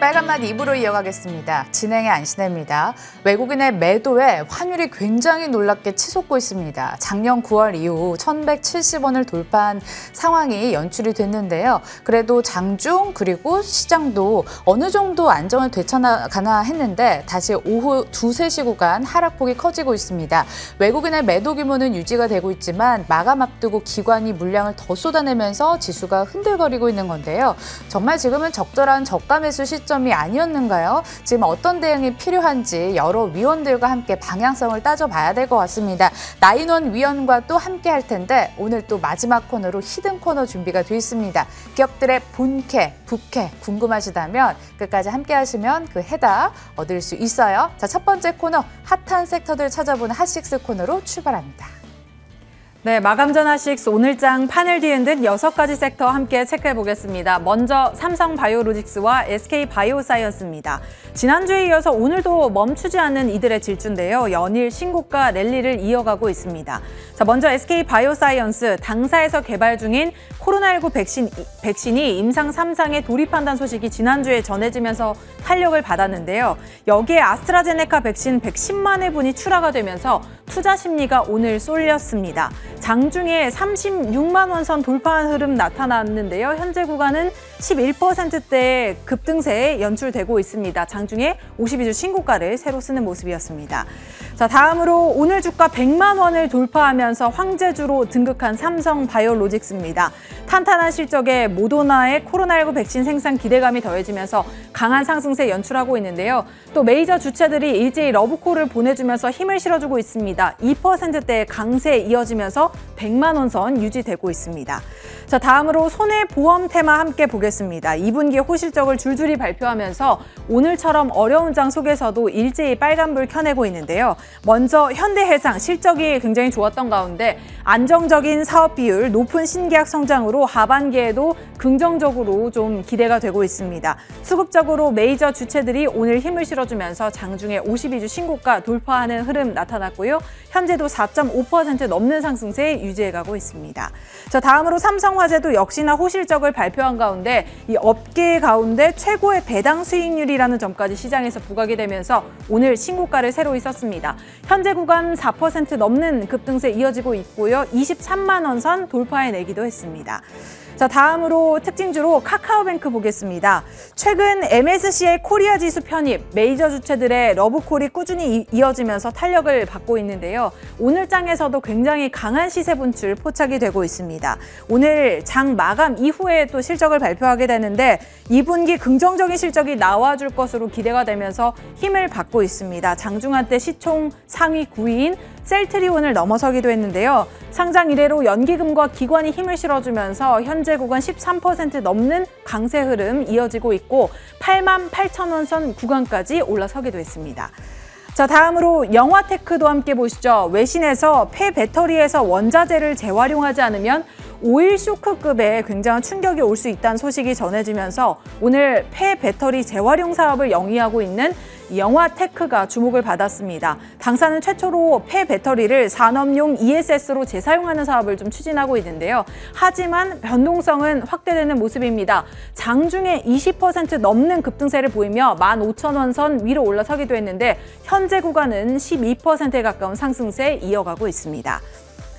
빨간맛 2부로 이어가겠습니다. 진행의 안신혜입니다. 외국인의 매도에 환율이 굉장히 놀랍게 치솟고 있습니다. 작년 9월 이후 1,170원을 돌파한 상황이 연출이 됐는데요. 그래도 장중 그리고 시장도 어느 정도 안정을 되찾아가나 했는데 다시 오후 2, 3시 구간 하락폭이 커지고 있습니다. 외국인의 매도 규모는 유지가 되고 있지만 마감 앞두고 기관이 물량을 더 쏟아내면서 지수가 흔들거리고 있는 건데요. 정말 지금은 적절한 저가 매수 시점이 아니었는가요? 지금 어떤 대응이 필요한지 여러 위원들과 함께 방향성을 따져봐야 될 것 같습니다. 나인원 위원과 또 함께 할 텐데 오늘 또 마지막 코너로 히든 코너 준비가 돼 있습니다. 기업들의 본캐, 부캐 궁금하시다면 끝까지 함께 하시면 그 해답 얻을 수 있어요. 자, 첫 번째 코너 핫한 섹터들 찾아보는 핫식스 코너로 출발합니다. 네, 마감 전 핫식스 오늘장 판을 뒤흔든 6가지 섹터 함께 체크해 보겠습니다. 먼저 삼성바이오로직스와 SK바이오사이언스입니다. 지난주에 이어서 오늘도 멈추지 않는 이들의 질주인데요. 연일 신고가 랠리를 이어가고 있습니다. 자, 먼저 SK바이오사이언스 당사에서 개발 중인 코로나19 백신이 임상 3상에 돌입한다는 소식이 지난주에 전해지면서 탄력을 받았는데요. 여기에 아스트라제네카 백신 110만 회분이 출하가 되면서 투자 심리가 오늘 쏠렸습니다. 장중에 36만 원 선 돌파한 흐름 나타났는데요. 현재 구간은 11%대의 급등세에 연출되고 있습니다. 장중에 52주 신고가를 새로 쓰는 모습이었습니다. 자, 다음으로 오늘 주가 100만 원을 돌파하면서 황제주로 등극한 삼성바이오로직스입니다. 탄탄한 실적에 모더나의 코로나19 백신 생산 기대감이 더해지면서 강한 상승세 연출하고 있는데요. 또 메이저 주체들이 일제히 러브콜을 보내주면서 힘을 실어주고 있습니다. 2%대의 강세에 이어지면서 100만 원 선 유지되고 있습니다. 자, 다음으로 손해보험 테마 함께 보겠습니다. 2분기 호실적을 줄줄이 발표하면서 오늘처럼 어려운 장 속에서도 일제히 빨간불 켜내고 있는데요. 먼저 현대해상 실적이 굉장히 좋았던 가운데 안정적인 사업 비율, 높은 신계약 성장으로 하반기에도 긍정적으로 좀 기대가 되고 있습니다. 수급적으로 메이저 주체들이 오늘 힘을 실어주면서 장중에 52주 신고가 돌파하는 흐름 나타났고요. 현재도 4.5% 넘는 상승세 유지해가고 있습니다. 자, 다음으로 삼성화재도 역시나 호실적을 발표한 가운데 이 업계 가운데 최고의 배당 수익률이라는 점까지 시장에서 부각이 되면서 오늘 신고가를 새로 있었습니다. 현재 구간 4% 넘는 급등세 이어지고 있고요. 23만 원 선 돌파해내기도 했습니다. 자, 다음으로 특징주로 카카오뱅크 보겠습니다. 최근 MSCI 코리아 지수 편입, 메이저 주체들의 러브콜이 꾸준히 이어지면서 탄력을 받고 있는데요. 오늘 장에서도 굉장히 강한 시세 분출 포착이 되고 있습니다. 오늘 장 마감 이후에 또 실적을 발표하게 되는데 2분기 긍정적인 실적이 나와줄 것으로 기대가 되면서 힘을 받고 있습니다. 장중한 때 시총 상위 9위인 셀트리온을 넘어서기도 했는데요. 상장 이래로 연기금과 기관이 힘을 실어주면서 현재 구간 13% 넘는 강세 흐름 이어지고 있고 88,000원 선 구간까지 올라서기도 했습니다. 자, 다음으로 영화테크도 함께 보시죠. 외신에서 폐배터리에서 원자재를 재활용하지 않으면 오일 쇼크급의 굉장한 충격이 올 수 있다는 소식이 전해지면서 오늘 폐배터리 재활용 사업을 영위하고 있는 영화테크가 주목을 받았습니다. 당사는 최초로 폐배터리를 산업용 ESS로 재사용하는 사업을 좀 추진하고 있는데요. 하지만 변동성은 확대되는 모습입니다. 장중에 20% 넘는 급등세를 보이며 15,000원 선 위로 올라서기도 했는데 현재 구간은 12%에 가까운 상승세 이어가고 있습니다.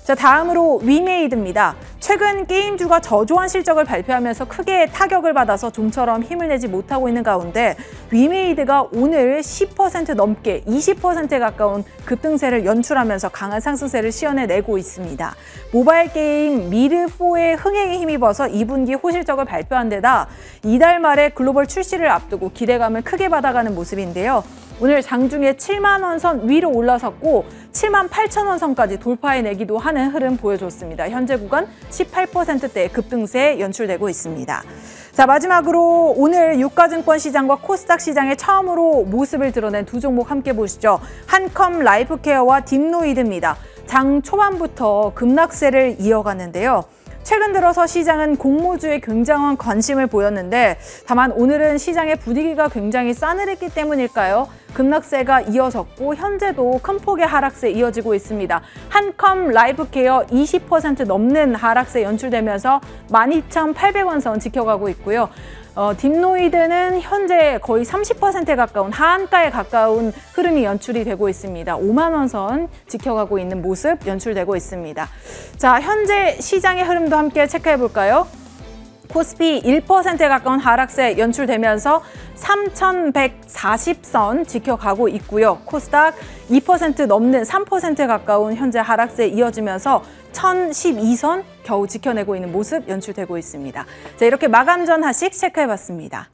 자, 다음으로 위메이드입니다. 최근 게임주가 저조한 실적을 발표하면서 크게 타격을 받아서 좀처럼 힘을 내지 못하고 있는 가운데 위메이드가 오늘 10% 넘게 20%에 가까운 급등세를 연출하면서 강한 상승세를 시연해내고 있습니다. 모바일 게임 미드4의 흥행에 힘입어서 2분기 호실적을 발표한 데다 이달 말에 글로벌 출시를 앞두고 기대감을 크게 받아가는 모습인데요. 오늘 장중에 7만 원 선 위로 올라섰고 78,000원 선까지 돌파해내기도 하는 흐름 보여줬습니다. 현재 구간 18%대의 급등세에 연출되고 있습니다. 자, 마지막으로 오늘 유가증권 시장과 코스닥 시장에 처음으로 모습을 드러낸 두 종목 함께 보시죠. 한컴 라이프케어와 딥노이드입니다. 장 초반부터 급락세를 이어갔는데요. 최근 들어서 시장은 공모주에 굉장한 관심을 보였는데 다만 오늘은 시장의 분위기가 굉장히 싸늘했기 때문일까요? 급락세가 이어졌고 현재도 큰 폭의 하락세 이어지고 있습니다. 한컴 라이프케어 20% 넘는 하락세 연출되면서 12,800원 선 지켜가고 있고요. 딥노이드는 현재 거의 30%에 가까운 하한가에 가까운 흐름이 연출이 되고 있습니다. 5만 원 선 지켜가고 있는 모습 연출되고 있습니다. 자, 현재 시장의 흐름도 함께 체크해 볼까요? 코스피 1%에 가까운 하락세 연출되면서 3,140선 지켜가고 있고요. 코스닥 2% 넘는 3%에 가까운 현재 하락세 이어지면서 1,012선 겨우 지켜내고 있는 모습 연출되고 있습니다. 자, 이렇게 마감 전 하식 체크해봤습니다.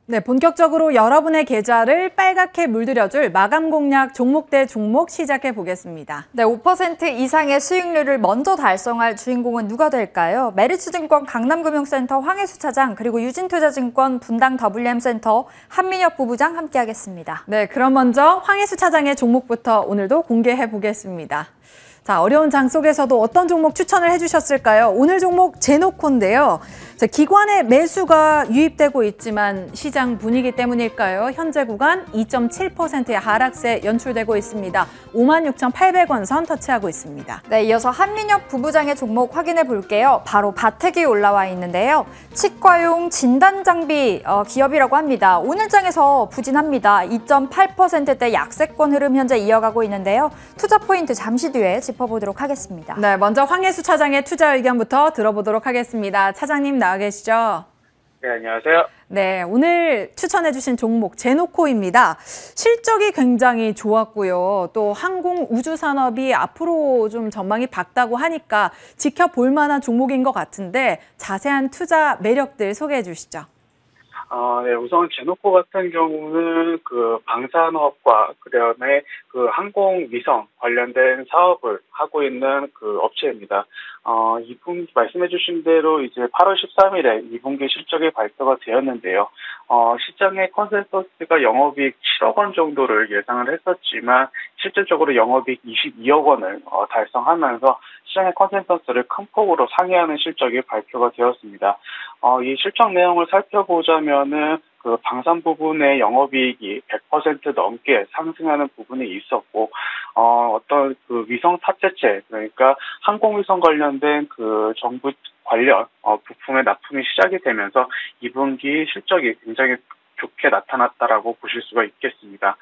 네, 본격적으로 여러분의 계좌를 빨갛게 물들여줄 마감 공략 종목 대 종목 시작해 보겠습니다. 네, 5% 이상의 수익률을 먼저 달성할 주인공은 누가 될까요? 메리츠증권 강남금융센터 황혜수 차장, 그리고 유진투자증권 분당 WM센터 한민혁 부부장 함께하겠습니다. 네, 그럼 먼저 황혜수 차장의 종목부터 오늘도 공개해 보겠습니다. 자, 어려운 장 속에서도 어떤 종목 추천을 해주셨을까요? 오늘 종목 제노코인데요. 자, 기관의 매수가 유입되고 있지만 시장 분위기 때문일까요? 현재 구간 2.7%의 하락세 연출되고 있습니다. 56,800원 선 터치하고 있습니다. 네, 이어서 한민혁 부부장의 종목 확인해 볼게요. 바로 바텍이 올라와 있는데요. 치과용 진단장비 기업이라고 합니다. 오늘 장에서 부진합니다. 2.8%대 약세권 흐름 현재 이어가고 있는데요. 투자 포인트 잠시 뒤에 짚어보도록 하겠습니다. 네, 먼저 황혜수 차장의 투자 의견부터 들어보도록 하겠습니다. 차장님 나와 계시죠? 네, 안녕하세요. 네, 오늘 추천해주신 종목 제노코입니다. 실적이 굉장히 좋았고요. 또 항공 우주 산업이 앞으로 좀 전망이 밝다고 하니까 지켜볼 만한 종목인 것 같은데 자세한 투자 매력들 소개해 주시죠. 네, 우선 제노코 같은 경우는 그 방산업과 그다음에 그 항공위성 관련된 사업을 하고 있는 그 업체입니다. 2분기 말씀해주신 대로 이제 8월 13일에 2분기 실적이 발표가 되었는데요. 시장의 컨센서스가 영업이익 7억 원 정도를 예상을 했었지만 실질적으로 영업이익 22억 원을 달성하면서 시장의 컨센서스를 큰 폭으로 상회하는 실적이 발표가 되었습니다. 이 실적 내용을 살펴보자면은 그 방산 부분의 영업이익이 100% 넘게 상승하는 부분이 있었고, 어떤 그 위성 탑재체, 그러니까 항공위성 관련된 그 정부 관련 부품의 납품이 시작이 되면서 2분기 실적이 굉장히 좋게 나타났다라고 보실 수가 있겠습니다.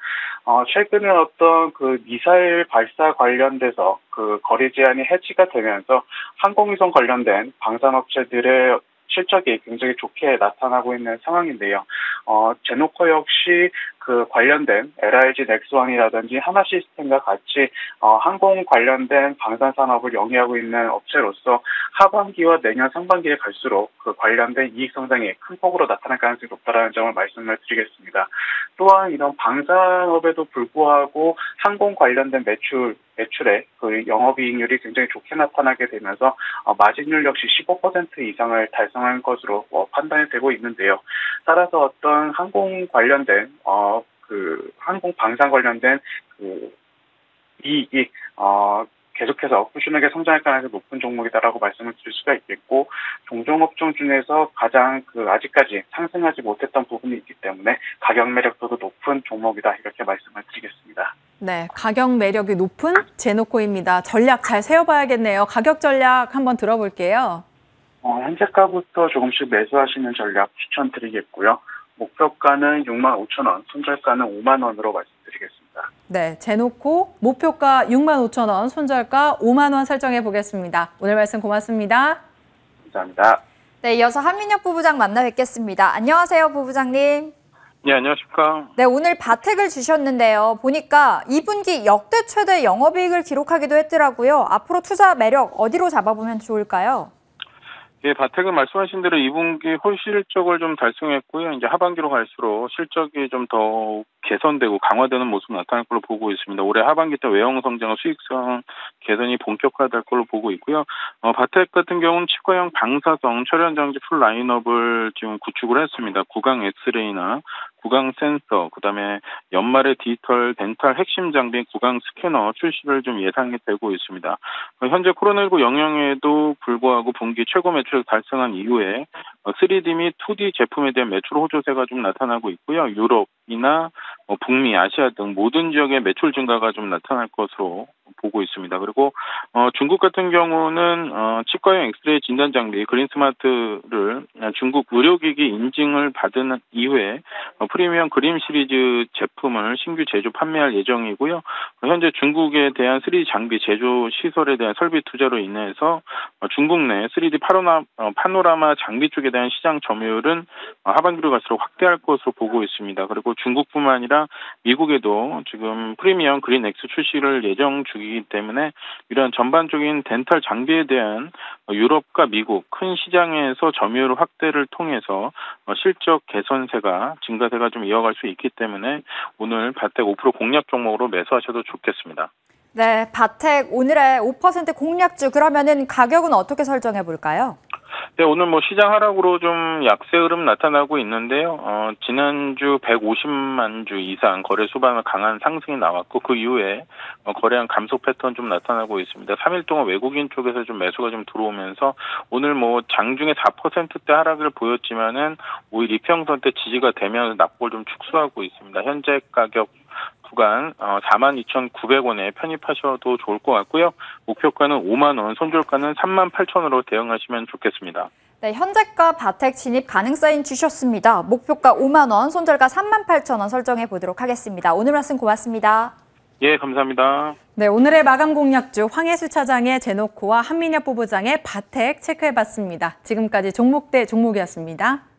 최근에 어떤 그 미사일 발사 관련돼서 그 거래 제한이 해지가 되면서 항공위성 관련된 방산업체들의 실적이 굉장히 좋게 나타나고 있는 상황인데요. 제노코 역시 그 관련된 LIG 넥스원이라든지 하나시스템과 같이 항공 관련된 방산 산업을 영위하고 있는 업체로서 하반기와 내년 상반기에 갈수록 그 관련된 이익 성장이 큰 폭으로 나타날 가능성이 높다라는 점을 말씀을 드리겠습니다. 또한 이런 방산업에도 불구하고 항공 관련된 매출의 그 영업이익률이 굉장히 좋게 나타나게 되면서 마진율 역시 15% 이상을 달성한 것으로 판단이 되고 있는데요. 따라서 어떤 항공 관련된 그 항공 방산 관련된 그 이익이 계속해서 꾸준하게 성장할 가능성이 높은 종목이다라고 말씀을 드릴 수가 있겠고, 종종업종 중에서 가장 그 아직까지 상승하지 못했던 부분이 있기 때문에 가격 매력도도 높은 종목이다, 이렇게 말씀을 드리겠습니다. 네, 가격 매력이 높은 제노코입니다. 전략 잘 세워봐야겠네요. 가격 전략 한번 들어볼게요. 현재가부터 조금씩 매수하시는 전략 추천드리겠고요. 목표가는 65,000원, 손절가는 5만 원으로 말씀드리겠습니다. 네, 제노코 목표가 65,000원, 손절가 5만 원 설정해 보겠습니다. 오늘 말씀 고맙습니다. 감사합니다. 네, 이어서 한민혁 부부장 만나 뵙겠습니다. 안녕하세요, 부부장님. 네, 안녕하십니까. 네, 오늘 바텍을 주셨는데요. 보니까 2분기 역대 최대 영업이익을 기록하기도 했더라고요. 앞으로 투자 매력 어디로 잡아보면 좋을까요? 예, 바텍은 말씀하신 대로 2분기 홀실적을 좀 달성했고요. 이제 하반기로 갈수록 실적이 좀 더 개선되고 강화되는 모습 나타날 걸로 보고 있습니다. 올해 하반기 때 외형 성장과 수익성 개선이 본격화될 걸로 보고 있고요. 바텍 같은 경우는 치과형 방사성 촬영 장치 풀 라인업을 지금 구축을 했습니다. 구강 엑스레이나 구강 센서, 그다음에 연말에 디지털 덴탈 핵심 장비인 구강 스캐너 출시를 좀 예상이 되고 있습니다. 현재 코로나19 영향에도 불구하고 분기 최고 매출을 달성한 이후에 3D 및 2D 제품에 대한 매출 호조세가 좀 나타나고 있고요. 유럽이나 북미, 아시아 등 모든 지역의 매출 증가가 좀 나타날 것으로 보고 있습니다. 그리고 중국 같은 경우는 치과용 엑스레이 진단 장비 그린스마트를 중국 의료기기 인증을 받은 이후에 프리미엄 그림 시리즈 제품을 신규 제조 판매할 예정이고요. 현재 중국에 대한 3D 장비 제조 시설에 대한 설비 투자로 인해서 중국 내 3D 파노라마 장비 쪽에 대한 시장 점유율은 하반기로 갈수록 확대할 것으로 보고 있습니다. 그리고 중국뿐만 아니라 미국에도 지금 프리미엄 그린 X 출시를 예정 중이기 때문에 이런 전반적인 덴탈 장비에 대한 유럽과 미국 큰 시장에서 점유율 확대를 통해서 실적 개선세가 증가세가 좀 이어갈 수 있기 때문에 오늘 바텍 5% 공략 종목으로 매수하셔도 좋겠습니다. 네, 바텍 오늘의 5% 공략주 그러면은 가격은 어떻게 설정해 볼까요? 네, 오늘 뭐 시장 하락으로 좀 약세 흐름 나타나고 있는데요. 지난주 150만 주 이상 거래 수반은 강한 상승이 나왔고 그 이후에 거래량 감소 패턴 좀 나타나고 있습니다. 3일 동안 외국인 쪽에서 좀 매수가 좀 들어오면서 오늘 뭐 장중에 4%대 하락을 보였지만은 오히려 이평선 때 지지가 되면서 낙폭을 좀 축소하고 있습니다. 현재 가격 구간 42,900원에 편입하셔도 좋을 것 같고요. 목표가는 5만 원, 손절가는 38,000원으로 대응하시면 좋겠습니다. 네, 현재가 바텍 진입 가능 사인 주셨습니다. 목표가 5만 원, 손절가 38,000원 설정해 보도록 하겠습니다. 오늘 말씀 고맙습니다. 예, 감사합니다. 네, 오늘의 마감 공략주 황혜수 차장의 제노코와 한민혁 부부장의 바텍 체크해봤습니다. 지금까지 종목 대 종목이었습니다.